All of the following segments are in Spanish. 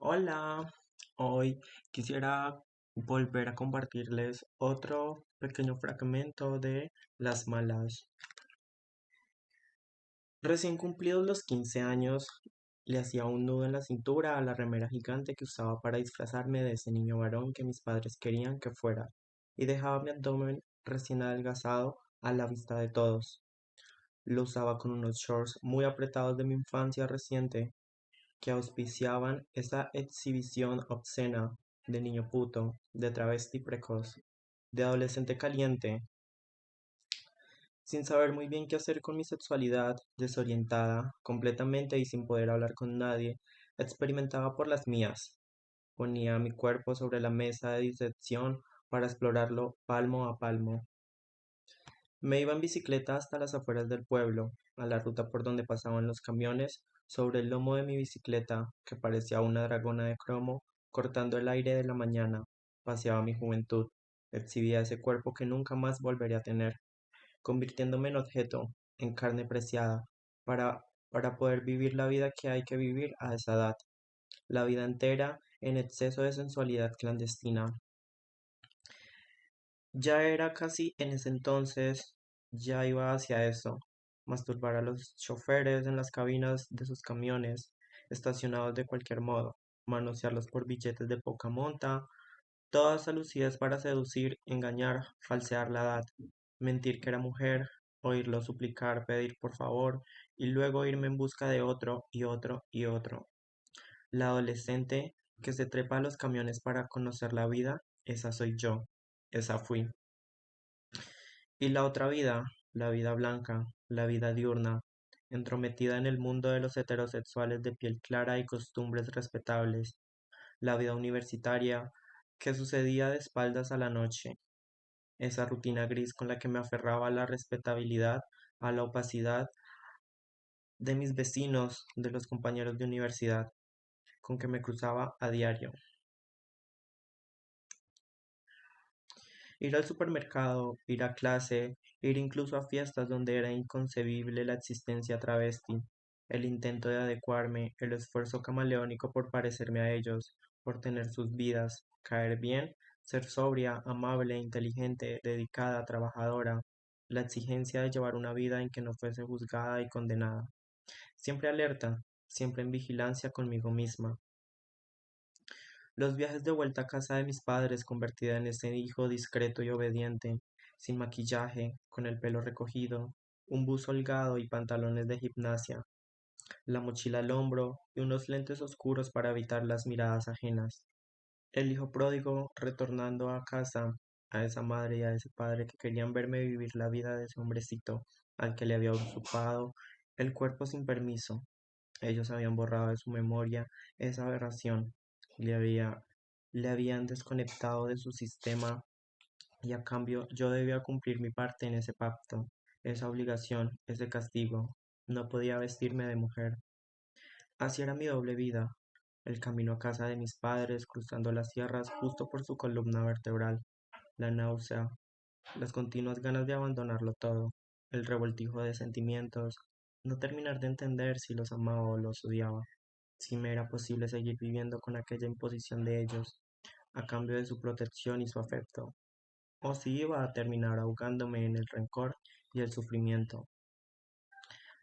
Hola, hoy quisiera volver a compartirles otro pequeño fragmento de Las Malas. Recién cumplidos los 15 años, le hacía un nudo en la cintura a la remera gigante que usaba para disfrazarme de ese niño varón que mis padres querían que fuera, y dejaba mi abdomen recién adelgazado a la vista de todos. Lo usaba con unos shorts muy apretados de mi infancia reciente que auspiciaban esa exhibición obscena de niño puto, de travesti precoz, de adolescente caliente, sin saber muy bien qué hacer con mi sexualidad, desorientada, completamente y sin poder hablar con nadie, experimentaba por las mías. Ponía mi cuerpo sobre la mesa de disección para explorarlo palmo a palmo. Me iba en bicicleta hasta las afueras del pueblo, a la ruta por donde pasaban los camiones, sobre el lomo de mi bicicleta, que parecía una dragona de cromo, cortando el aire de la mañana, paseaba mi juventud, exhibía ese cuerpo que nunca más volvería a tener, convirtiéndome en objeto, en carne preciada, para poder vivir la vida que hay que vivir a esa edad, la vida entera en exceso de sensualidad clandestina. Ya era casi en ese entonces, ya iba hacia eso, masturbar a los choferes en las cabinas de sus camiones, estacionados de cualquier modo, manosearlos por billetes de poca monta, todas alucidas para seducir, engañar, falsear la edad, mentir que era mujer, oírlo suplicar, pedir por favor, y luego irme en busca de otro y otro y otro. La adolescente que se trepa a los camiones para conocer la vida, esa soy yo, esa fui. Y la otra vida, la vida blanca, la vida diurna, entrometida en el mundo de los heterosexuales de piel clara y costumbres respetables, la vida universitaria que sucedía de espaldas a la noche, esa rutina gris con la que me aferraba a la respetabilidad, a la opacidad de mis vecinos, de los compañeros de universidad, con que me cruzaba a diario. Ir al supermercado, ir a clase, ir incluso a fiestas donde era inconcebible la existencia travesti, el intento de adecuarme, el esfuerzo camaleónico por parecerme a ellos, por tener sus vidas, caer bien, ser sobria, amable, inteligente, dedicada, trabajadora, la exigencia de llevar una vida en que no fuese juzgada y condenada, siempre alerta, siempre en vigilancia conmigo misma. Los viajes de vuelta a casa de mis padres convertida en ese hijo discreto y obediente, sin maquillaje, con el pelo recogido, un buzo holgado y pantalones de gimnasia, la mochila al hombro y unos lentes oscuros para evitar las miradas ajenas. El hijo pródigo retornando a casa, a esa madre y a ese padre que querían verme vivir la vida de ese hombrecito al que le había usurpado el cuerpo sin permiso. Ellos habían borrado de su memoria esa aberración, le había, le habían desconectado de su sistema y a cambio yo debía cumplir mi parte en ese pacto, esa obligación, ese castigo. No podía vestirme de mujer. Así era mi doble vida, el camino a casa de mis padres, cruzando las sierras justo por su columna vertebral, la náusea, las continuas ganas de abandonarlo todo, el revoltijo de sentimientos, no terminar de entender si los amaba o los odiaba, si me era posible seguir viviendo con aquella imposición de ellos, a cambio de su protección y su afecto, o si iba a terminar ahogándome en el rencor y el sufrimiento.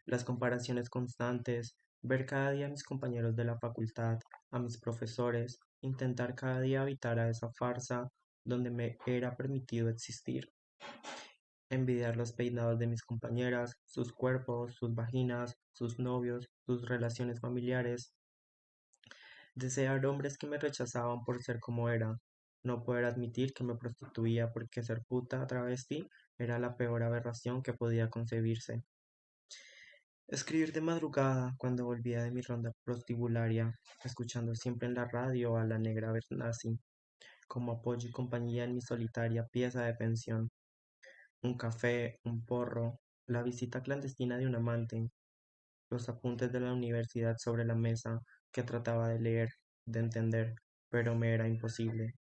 Las comparaciones constantes, ver cada día a mis compañeros de la facultad, a mis profesores, intentar cada día evitar a esa farsa donde me era permitido existir. Envidiar los peinados de mis compañeras, sus cuerpos, sus vaginas, sus novios, sus relaciones familiares. Desear hombres que me rechazaban por ser como era. No poder admitir que me prostituía porque ser puta travesti era la peor aberración que podía concebirse. Escribir de madrugada cuando volvía de mi ronda prostibularia, escuchando siempre en la radio a la negra Bernasi, como apoyo y compañía en mi solitaria pieza de pensión. Un café, un porro, la visita clandestina de un amante, los apuntes de la universidad sobre la mesa que trataba de leer, de entender, pero me era imposible.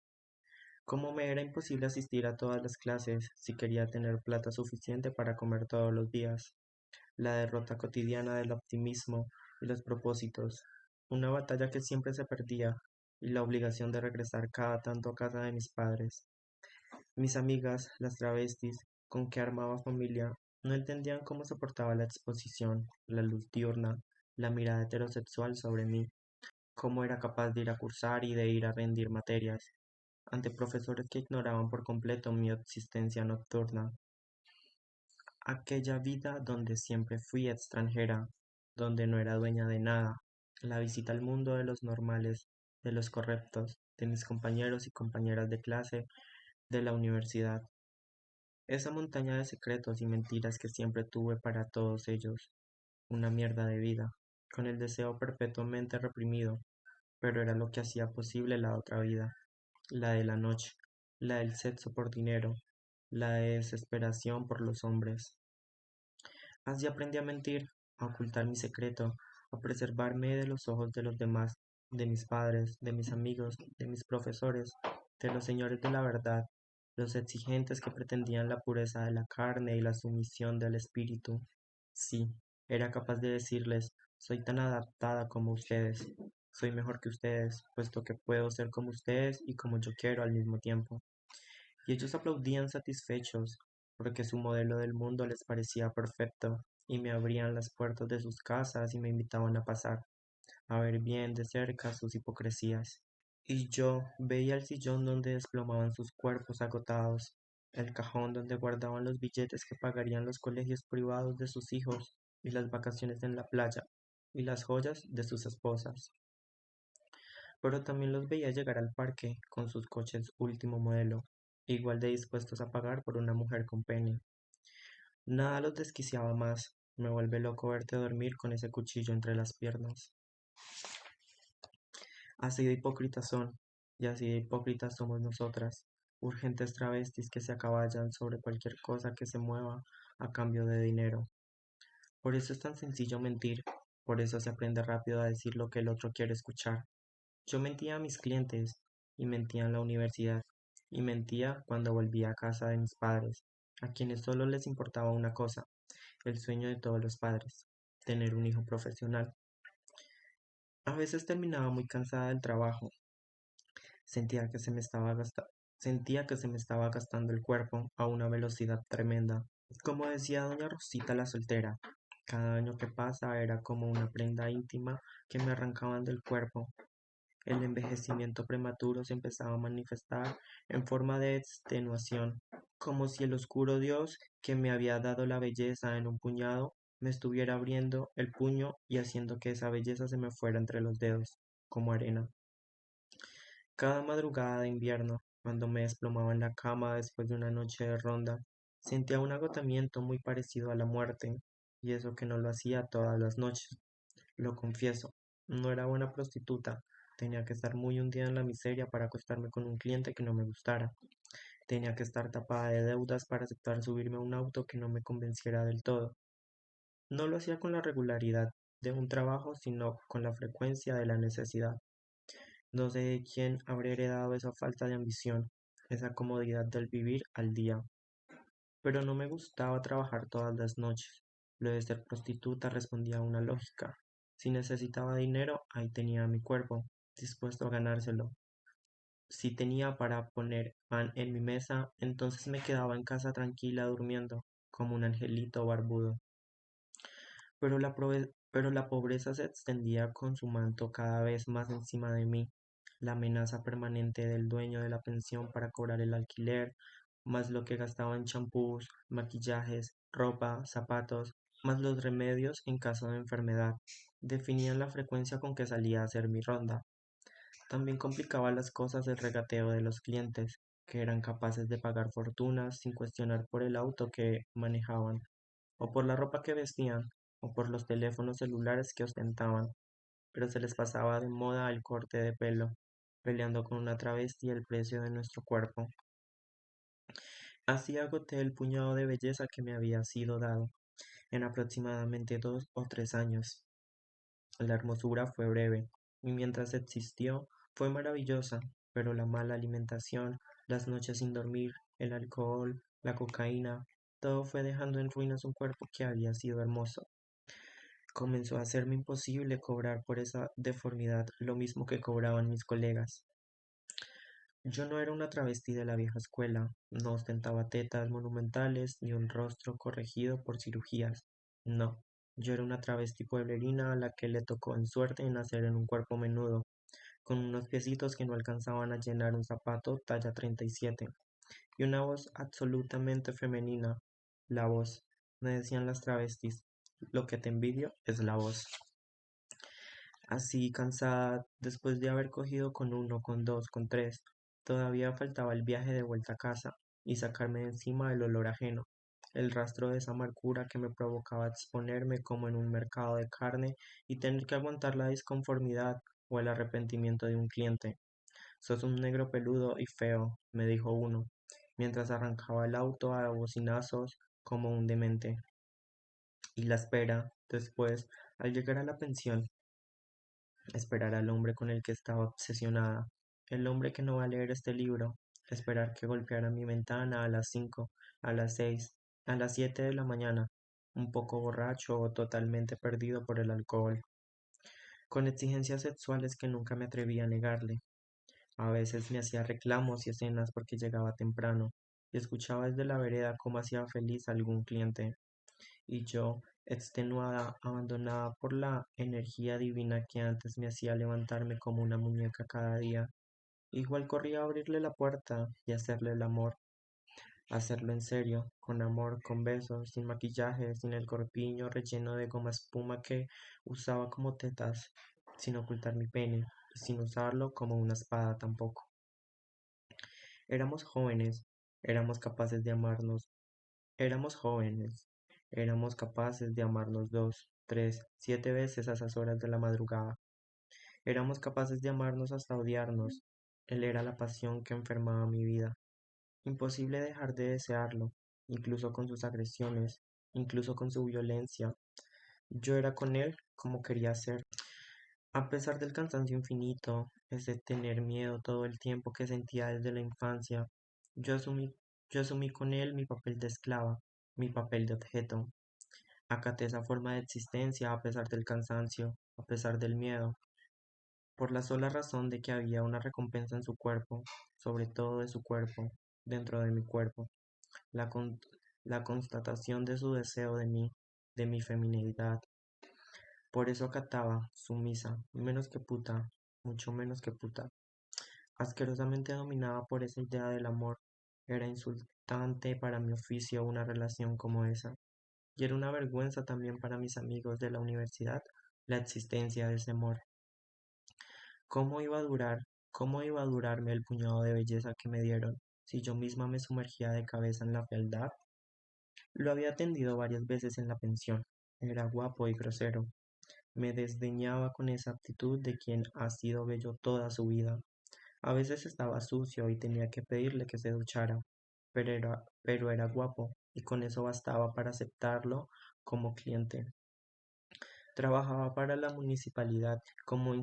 Como me era imposible asistir a todas las clases si quería tener plata suficiente para comer todos los días. La derrota cotidiana del optimismo y los propósitos. una batalla que siempre se perdía y la obligación de regresar cada tanto a casa de mis padres. Mis amigas, las travestis, con que armaba familia, no entendían cómo soportaba la exposición, la luz diurna, la mirada heterosexual sobre mí, cómo era capaz de ir a cursar y de ir a rendir materias, ante profesores que ignoraban por completo mi existencia nocturna. Aquella vida donde siempre fui extranjera, donde no era dueña de nada, la visita al mundo de los normales, de los correctos, de mis compañeros y compañeras de clase, de la universidad. Esa montaña de secretos y mentiras que siempre tuve para todos ellos, una mierda de vida, con el deseo perpetuamente reprimido, pero era lo que hacía posible la otra vida, la de la noche, la del sexo por dinero, la de desesperación por los hombres. Así aprendí a mentir, a ocultar mi secreto, a preservarme de los ojos de los demás, de mis padres, de mis amigos, de mis profesores, de los señores de la verdad, los exigentes que pretendían la pureza de la carne y la sumisión del espíritu. Sí, era capaz de decirles, soy tan adaptada como ustedes, soy mejor que ustedes, puesto que puedo ser como ustedes y como yo quiero al mismo tiempo. Y ellos aplaudían satisfechos, porque su modelo del mundo les parecía perfecto, y me abrían las puertas de sus casas y me invitaban a pasar, a ver bien de cerca sus hipocresías. Y yo veía el sillón donde desplomaban sus cuerpos agotados, el cajón donde guardaban los billetes que pagarían los colegios privados de sus hijos, y las vacaciones en la playa, y las joyas de sus esposas. Pero también los veía llegar al parque con sus coches último modelo, igual de dispuestos a pagar por una mujer con pene. Nada los desquiciaba más. Me vuelve loco verte dormir con ese cuchillo entre las piernas. Así de hipócritas son, y así de hipócritas somos nosotras, urgentes travestis que se acaballan sobre cualquier cosa que se mueva a cambio de dinero. Por eso es tan sencillo mentir, por eso se aprende rápido a decir lo que el otro quiere escuchar. Yo mentía a mis clientes, y mentía en la universidad, y mentía cuando volvía a casa de mis padres, a quienes solo les importaba una cosa, el sueño de todos los padres, tener un hijo profesional. A veces terminaba muy cansada del trabajo, sentía que se me estaba gasta- sentía que se me estaba gastando el cuerpo a una velocidad tremenda. Como decía doña Rosita la soltera, cada año que pasa era como una prenda íntima que me arrancaban del cuerpo. El envejecimiento prematuro se empezaba a manifestar en forma de extenuación, como si el oscuro Dios que me había dado la belleza en un puñado me estuviera abriendo el puño y haciendo que esa belleza se me fuera entre los dedos, como arena. Cada madrugada de invierno, cuando me desplomaba en la cama después de una noche de ronda, sentía un agotamiento muy parecido a la muerte, y eso que no lo hacía todas las noches. Lo confieso, no era buena prostituta, tenía que estar muy hundida en la miseria para acostarme con un cliente que no me gustara, tenía que estar tapada de deudas para aceptar subirme a un auto que no me convenciera del todo. No lo hacía con la regularidad de un trabajo, sino con la frecuencia de la necesidad. No sé de quién habré heredado esa falta de ambición, esa comodidad del vivir al día. Pero no me gustaba trabajar todas las noches. Lo de ser prostituta respondía a una lógica. Si necesitaba dinero, ahí tenía mi cuerpo, dispuesto a ganárselo. Si tenía para poner pan en mi mesa, entonces me quedaba en casa tranquila durmiendo, como un angelito barbudo. Pero la pobreza se extendía con su manto cada vez más encima de mí, la amenaza permanente del dueño de la pensión para cobrar el alquiler, más lo que gastaba en champús, maquillajes, ropa, zapatos, más los remedios en caso de enfermedad, definían la frecuencia con que salía a hacer mi ronda. También complicaba las cosas el regateo de los clientes, que eran capaces de pagar fortunas sin cuestionar por el auto que manejaban, o por la ropa que vestían, o por los teléfonos celulares que ostentaban, pero se les pasaba de moda el corte de pelo, peleando con una travesti el precio de nuestro cuerpo. Así agoté el puñado de belleza que me había sido dado en aproximadamente 2 o 3 años. La hermosura fue breve, y mientras existió fue maravillosa, pero la mala alimentación, las noches sin dormir, el alcohol, la cocaína, todo fue dejando en ruinas un cuerpo que había sido hermoso. Comenzó a hacerme imposible cobrar por esa deformidad lo mismo que cobraban mis colegas. Yo no era una travesti de la vieja escuela, no ostentaba tetas monumentales ni un rostro corregido por cirugías. No, yo era una travesti pueblerina a la que le tocó en suerte nacer en un cuerpo menudo, con unos piecitos que no alcanzaban a llenar un zapato talla 37, y una voz absolutamente femenina. La voz, me decían las travestis, lo que te envidio es la voz. Así cansada, después de haber cogido con uno, con dos, con tres, todavía faltaba el viaje de vuelta a casa y sacarme de encima el olor ajeno, el rastro de esa amargura que me provocaba exponerme como en un mercado de carne y tener que aguantar la disconformidad o el arrepentimiento de un cliente. Sos un negro peludo y feo, me dijo uno, mientras arrancaba el auto a bocinazos como un demente. Y la espera, después, al llegar a la pensión, esperar al hombre con el que estaba obsesionada, el hombre que no va a leer este libro, esperar que golpeara mi ventana a las 5, a las 6, a las 7 de la mañana, un poco borracho o totalmente perdido por el alcohol, con exigencias sexuales que nunca me atreví a negarle. A veces me hacía reclamos y escenas porque llegaba temprano, y escuchaba desde la vereda cómo hacía feliz a algún cliente, y yo, extenuada, abandonada por la energía divina que antes me hacía levantarme como una muñeca cada día, igual corría a abrirle la puerta y hacerle el amor, hacerlo en serio, con amor, con besos, sin maquillaje, sin el corpiño relleno de goma espuma que usaba como tetas, sin ocultar mi pene, y sin usarlo como una espada tampoco. Éramos jóvenes, éramos capaces de amarnos. Éramos jóvenes, éramos capaces de amarnos 2, 3, 7 veces a esas horas de la madrugada. Éramos capaces de amarnos hasta odiarnos. Él era la pasión que enfermaba mi vida. Imposible dejar de desearlo, incluso con sus agresiones, incluso con su violencia. Yo era con él como quería ser. A pesar del cansancio infinito, ese tener miedo todo el tiempo que sentía desde la infancia, yo asumí, yo asumí con él mi papel de esclava, mi papel de objeto. Acaté esa forma de existencia a pesar del cansancio, a pesar del miedo, por la sola razón de que había una recompensa en su cuerpo, sobre todo de su cuerpo, dentro de mi cuerpo, la, con- la constatación de su deseo de mi feminidad. Por eso acataba, sumisa, menos que puta, mucho menos que puta, asquerosamente dominada por esa idea del amor. Era insultante para mi oficio una relación como esa, y era una vergüenza también para mis amigos de la universidad la existencia de ese amor. ¿Cómo iba a durar? ¿Cómo iba a durarme el puñado de belleza que me dieron si yo misma me sumergía de cabeza en la fealdad? Lo había atendido varias veces en la pensión. Era guapo y grosero. Me desdeñaba con esa actitud de quien ha sido bello toda su vida. A veces estaba sucio y tenía que pedirle que se duchara, pero era guapo y con eso bastaba para aceptarlo como cliente. Trabajaba para la municipalidad como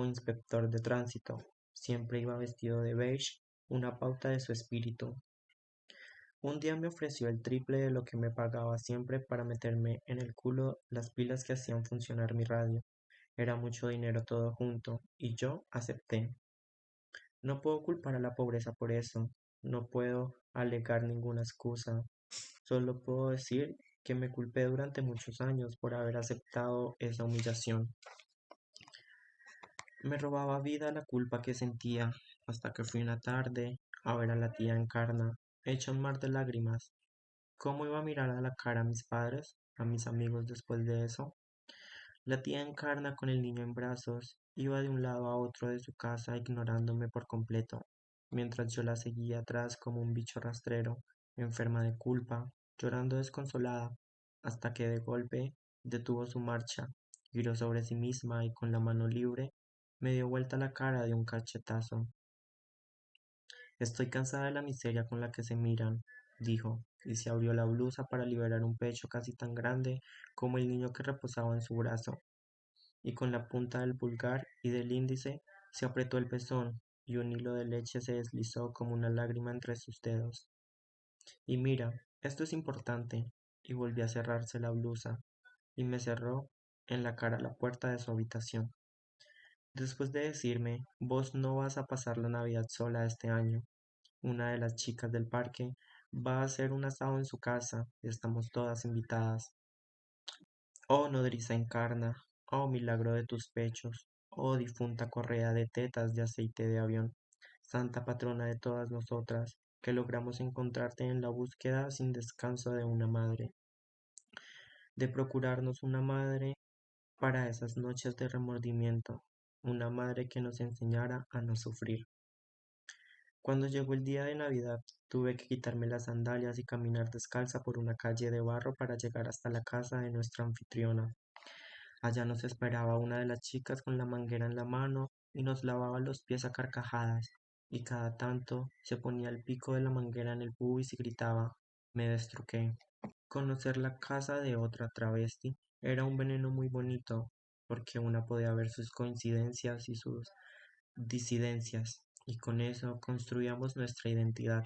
inspector de tránsito. Siempre iba vestido de beige, una pauta de su espíritu. Un día me ofreció el triple de lo que me pagaba siempre para meterme en el culo las pilas que hacían funcionar mi radio. Era mucho dinero todo junto, y yo acepté. No puedo culpar a la pobreza por eso, no puedo alegar ninguna excusa, solo puedo decir que me culpé durante muchos años por haber aceptado esa humillación. Me robaba vida la culpa que sentía, hasta que fui una tarde a ver a la tía Encarna, hecha un mar de lágrimas. ¿Cómo iba a mirar a la cara a mis padres, a mis amigos después de eso? La tía Encarna con el niño en brazos iba de un lado a otro de su casa ignorándome por completo, mientras yo la seguía atrás como un bicho rastrero, enferma de culpa, llorando desconsolada, hasta que de golpe detuvo su marcha, giró sobre sí misma y con la mano libre me dio vuelta la cara de un cachetazo. Estoy cansada de la miseria con la que se miran, dijo, y se abrió la blusa para liberar un pecho casi tan grande como el niño que reposaba en su brazo, y con la punta del pulgar y del índice se apretó el pezón, y un hilo de leche se deslizó como una lágrima entre sus dedos. Y mira, esto es importante, y volvió a cerrarse la blusa, y me cerró en la cara a la puerta de su habitación. Después de decirme, vos no vas a pasar la Navidad sola este año. Una de las chicas del parque va a hacer un asado en su casa y estamos todas invitadas. Oh nodriza encarna, oh milagro de tus pechos, oh difunta correa de tetas de aceite de avión, santa patrona de todas nosotras, que logramos encontrarte en la búsqueda sin descanso de una madre, de procurarnos una madre para esas noches de remordimiento, una madre que nos enseñara a no sufrir. Cuando llegó el día de Navidad, tuve que quitarme las sandalias y caminar descalza por una calle de barro para llegar hasta la casa de nuestra anfitriona. Allá nos esperaba una de las chicas con la manguera en la mano y nos lavaba los pies a carcajadas, y cada tanto se ponía el pico de la manguera en el pubis y gritaba, me destruqué. Conocer la casa de otra travesti era un veneno muy bonito, porque una podía ver sus coincidencias y sus disidencias, y con eso construíamos nuestra identidad,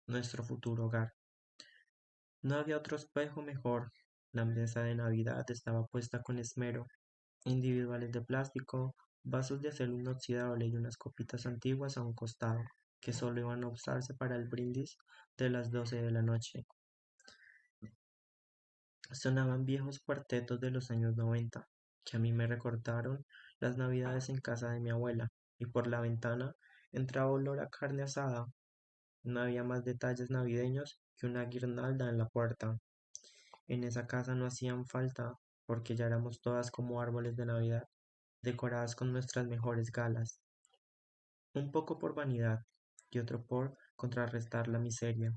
nuestro futuro hogar. No había otro espejo mejor. La mesa de Navidad estaba puesta con esmero, individuales de plástico, vasos de acero inoxidable y unas copitas antiguas a un costado, que solo iban a usarse para el brindis de las 12 de la noche. Sonaban viejos cuartetos de los años 90, que a mí me recordaron las navidades en casa de mi abuela, y por la ventana entraba olor a carne asada. No había más detalles navideños que una guirnalda en la puerta. En esa casa no hacían falta, porque ya éramos todas como árboles de Navidad, decoradas con nuestras mejores galas, un poco por vanidad y otro por contrarrestar la miseria.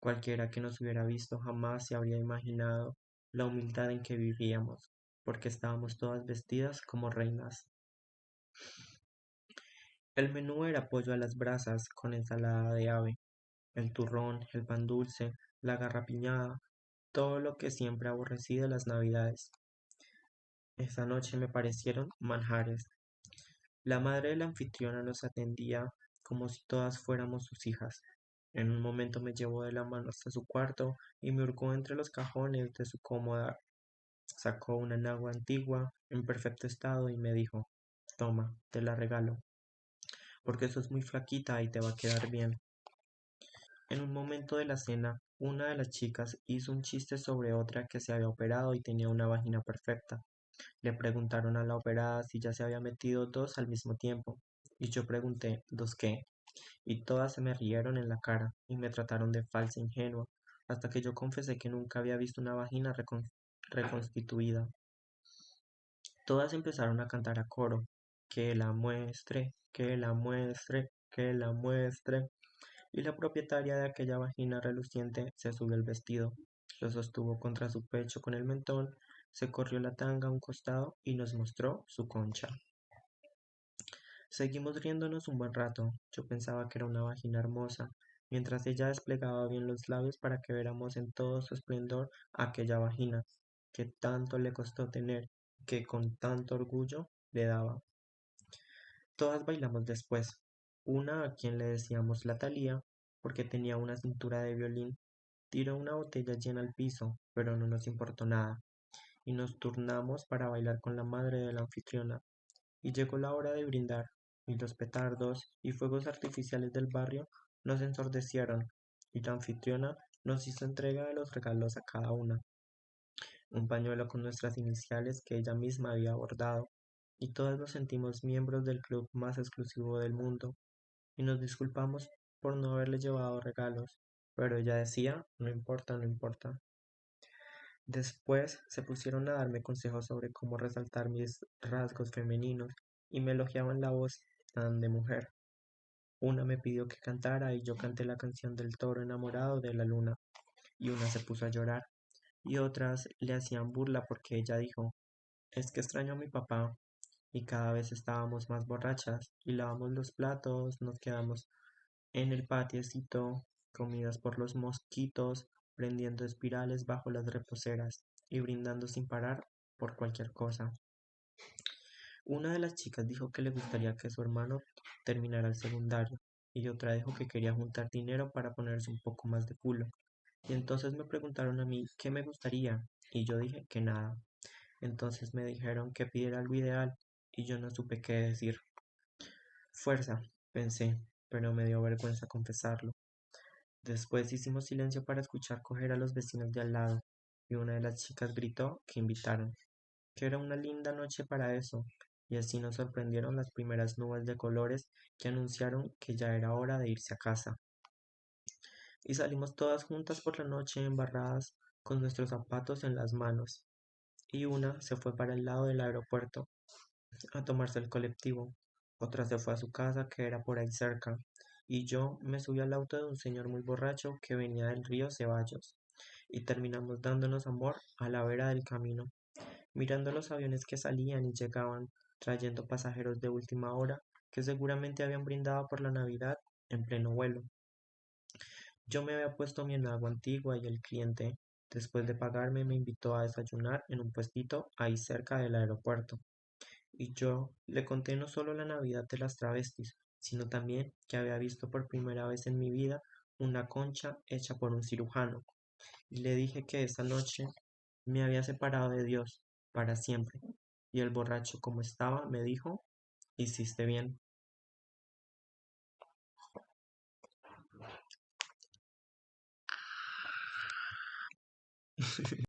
Cualquiera que nos hubiera visto jamás se habría imaginado la humildad en que vivíamos, porque estábamos todas vestidas como reinas. El menú era pollo a las brasas con ensalada de ave, el turrón, el pan dulce, la garrapiñada, todo lo que siempre aborrecí de las navidades. Esa noche me parecieron manjares. La madre de la anfitriona nos atendía como si todas fuéramos sus hijas. En un momento me llevó de la mano hasta su cuarto y me hurgó entre los cajones de su cómoda. Sacó una nagua antigua en perfecto estado y me dijo, toma, te la regalo, porque sos muy flaquita y te va a quedar bien. En un momento de la cena, una de las chicas hizo un chiste sobre otra que se había operado y tenía una vagina perfecta. Le preguntaron a la operada si ya se había metido dos al mismo tiempo, y yo pregunté, ¿dos qué? Y todas se me rieron en la cara y me trataron de falsa ingenua, hasta que yo confesé que nunca había visto una vagina reconstituida. Todas empezaron a cantar a coro, que la muestre, que la muestre, que la muestre, y la propietaria de aquella vagina reluciente se subió el vestido, lo sostuvo contra su pecho con el mentón, se corrió la tanga a un costado y nos mostró su concha. Seguimos riéndonos un buen rato. Yo pensaba que era una vagina hermosa, mientras ella desplegaba bien los labios para que viéramos en todo su esplendor aquella vagina, que tanto le costó tener, que con tanto orgullo le daba. Todas bailamos después. Una a quien le decíamos la Thalía, porque tenía una cintura de violín, tiró una botella llena al piso, pero no nos importó nada, y nos turnamos para bailar con la madre de la anfitriona, y llegó la hora de brindar, y los petardos y fuegos artificiales del barrio nos ensordecieron, y la anfitriona nos hizo entrega de los regalos a cada una, un pañuelo con nuestras iniciales que ella misma había bordado, y todas nos sentimos miembros del club más exclusivo del mundo, y nos disculpamos por no haberle llevado regalos, pero ella decía, no importa, no importa. Después se pusieron a darme consejos sobre cómo resaltar mis rasgos femeninos y me elogiaban la voz tan de mujer. Una me pidió que cantara y yo canté la canción del toro enamorado de la luna, y una se puso a llorar, y otras le hacían burla porque ella dijo, es que extraño a mi papá, y cada vez estábamos más borrachas, y lavamos los platos, nos quedamos en el patiecito, comidas por los mosquitos, prendiendo espirales bajo las reposeras y brindando sin parar por cualquier cosa. Una de las chicas dijo que le gustaría que su hermano terminara el secundario y otra dijo que quería juntar dinero para ponerse un poco más de culo. Y entonces me preguntaron a mí qué me gustaría y yo dije que nada. Entonces me dijeron que pidiera algo ideal y yo no supe qué decir. Fuerza, pensé, pero me dio vergüenza confesarlo. Después hicimos silencio para escuchar coger a los vecinos de al lado, y una de las chicas gritó que invitaron, que era una linda noche para eso, y así nos sorprendieron las primeras nubes de colores que anunciaron que ya era hora de irse a casa. Y salimos todas juntas por la noche embarradas con nuestros zapatos en las manos, y una se fue para el lado del aeropuerto a tomarse el colectivo, otra se fue a su casa que era por ahí cerca, y yo me subí al auto de un señor muy borracho que venía del río Ceballos, y terminamos dándonos amor a la vera del camino, mirando los aviones que salían y llegaban, trayendo pasajeros de última hora que seguramente habían brindado por la Navidad en pleno vuelo. Yo me había puesto mi enagua antigua y el cliente, después de pagarme, me invitó a desayunar en un puestito ahí cerca del aeropuerto. Y yo le conté no solo la Navidad de las travestis, sino también que había visto por primera vez en mi vida una concha hecha por un cirujano. Y le dije que esa noche me había separado de Dios para siempre. Y el borracho como estaba me dijo, hiciste bien.